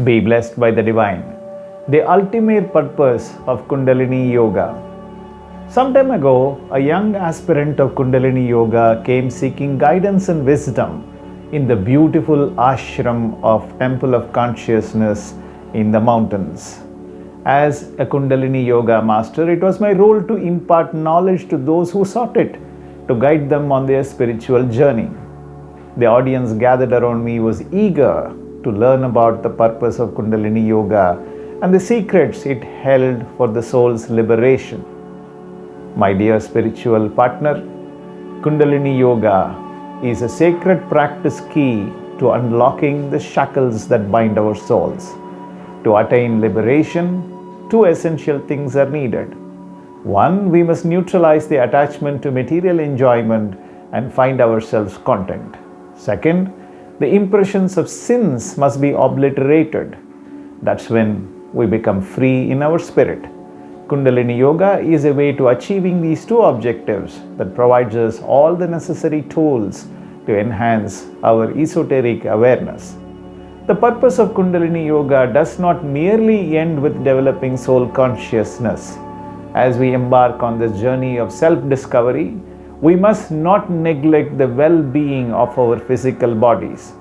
Be blessed by the divine. The ultimate purpose of Kundalini Yoga. Some time ago, a young aspirant of Kundalini Yoga came seeking guidance and wisdom in the beautiful ashram of Temple of Consciousness in the mountains. As a Kundalini Yoga master, it was my role to impart knowledge to those who sought it, to guide them on their spiritual journey. The audience gathered around me was eager to learn about the purpose of Kundalini Yoga and the secrets it held for the soul's liberation. My dear spiritual partner, Kundalini Yoga is a sacred practice key to unlocking the shackles that bind our souls. To attain liberation, two essential things are needed. One, we must neutralize the attachment to material enjoyment and find ourselves content. Second, the impressions of sins must be obliterated. That's when we become free in our spirit. Kundalini Yoga is a way to achieving these two objectives that provides us all the necessary tools to enhance our esoteric awareness. The purpose of Kundalini Yoga does not merely end with developing soul consciousness. As we embark on this journey of self-discovery, we must not neglect the well-being of our physical bodies.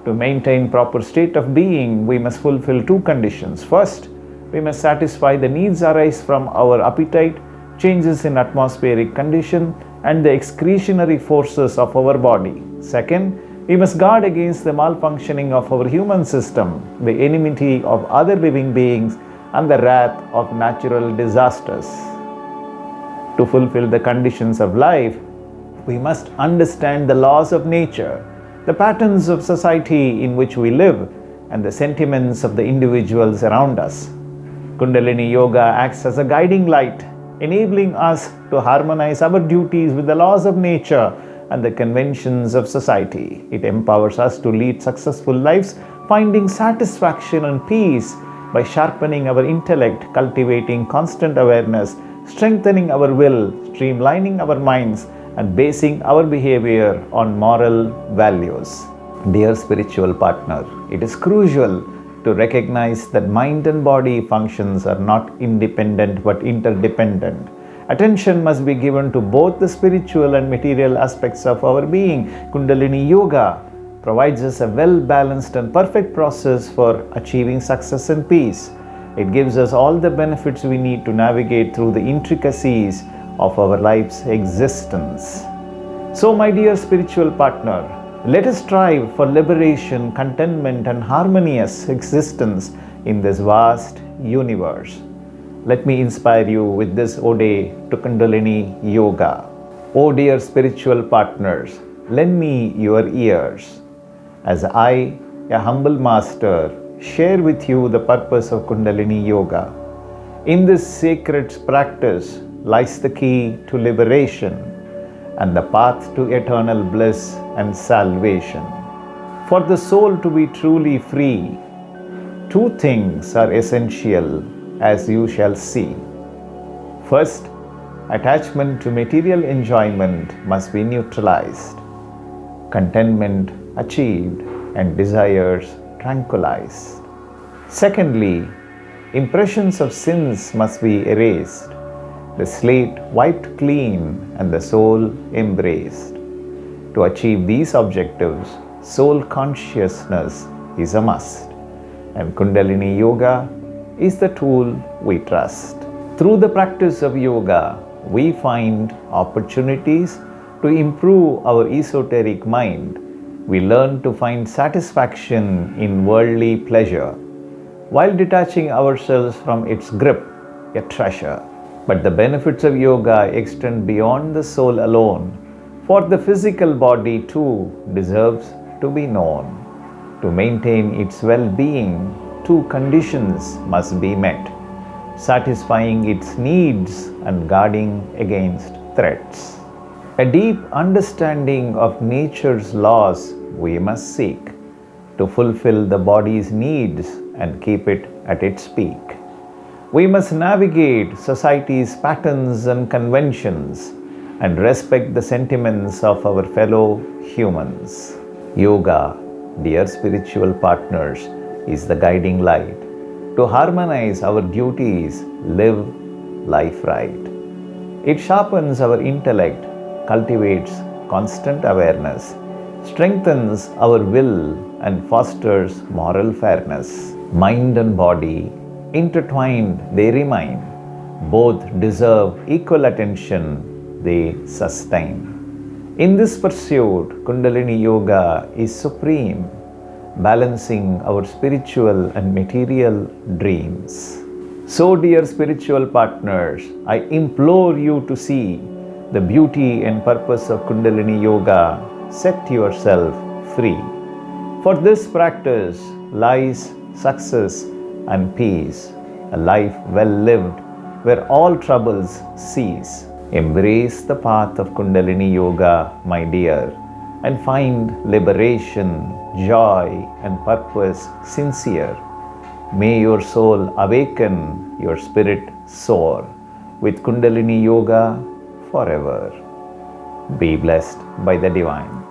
To maintain proper state of being, we must fulfill two conditions. First, we must satisfy the needs arise from our appetite, changes in atmospheric condition, and the excretionary forces of our body. Second, we must guard against the malfunctioning of our human system, the enmity of other living beings, and the wrath of natural disasters. To fulfill the conditions of life, we must understand the laws of nature, the patterns of society in which we live, and the sentiments of the individuals around us. Kundalini Yoga acts as a guiding light, enabling us to harmonize our duties with the laws of nature and the conventions of society. It empowers us to lead successful lives, finding satisfaction and peace by sharpening our intellect, cultivating constant awareness, strengthening our will, streamlining our minds, and basing our behavior on moral values. Dear spiritual partner, it is crucial to recognize that mind and body functions are not independent but interdependent. Attention must be given to both the spiritual and material aspects of our being. Kundalini Yoga provides us a well-balanced and perfect process for achieving success and peace. It gives us all the benefits we need to navigate through the intricacies of our life's existence. So, my dear spiritual partner, let us strive for liberation, contentment, and harmonious existence in this vast universe. Let me inspire you with this ode to Kundalini Yoga. O dear spiritual partners, lend me your ears as I, a humble master, share with you the purpose of Kundalini Yoga. In this sacred practice lies the key to liberation and the path to eternal bliss and salvation. For the soul to be truly free, two things are essential, as you shall see. First, attachment to material enjoyment must be neutralized, contentment achieved, and desires tranquilized. Secondly, impressions of sins must be erased, the slate wiped clean, and the soul embraced. To achieve these objectives, soul consciousness is a must, and Kundalini Yoga is the tool we trust. Through the practice of yoga, we find opportunities to improve our esoteric mind. We learn to find satisfaction in worldly pleasure while detaching ourselves from its grip, a treasure. But the benefits of yoga extend beyond the soul alone, for the physical body too deserves to be known. To maintain its well-being, two conditions must be met: satisfying its needs and guarding against threats. A deep understanding of nature's laws we must seek to fulfill the body's needs and keep it at its peak. We must navigate society's patterns and conventions and respect the sentiments of our fellow humans. Yoga, dear spiritual partners, is the guiding light. To harmonize our duties, live life right. It sharpens our intellect, cultivates constant awareness, strengthens our will, and fosters moral fairness. Mind and body, intertwined they remain. Both deserve equal attention, they sustain. In this pursuit, Kundalini Yoga is supreme, balancing our spiritual and material dreams. So, dear spiritual partners, I implore you to see the beauty and purpose of Kundalini Yoga. Set yourself free. For this practice lies success and peace, a life well lived where all troubles cease. Embrace the path of Kundalini Yoga, my dear, and find liberation, joy, and purpose sincere. May your soul awaken, your spirit soar with Kundalini Yoga forever. Be blessed by the Divine.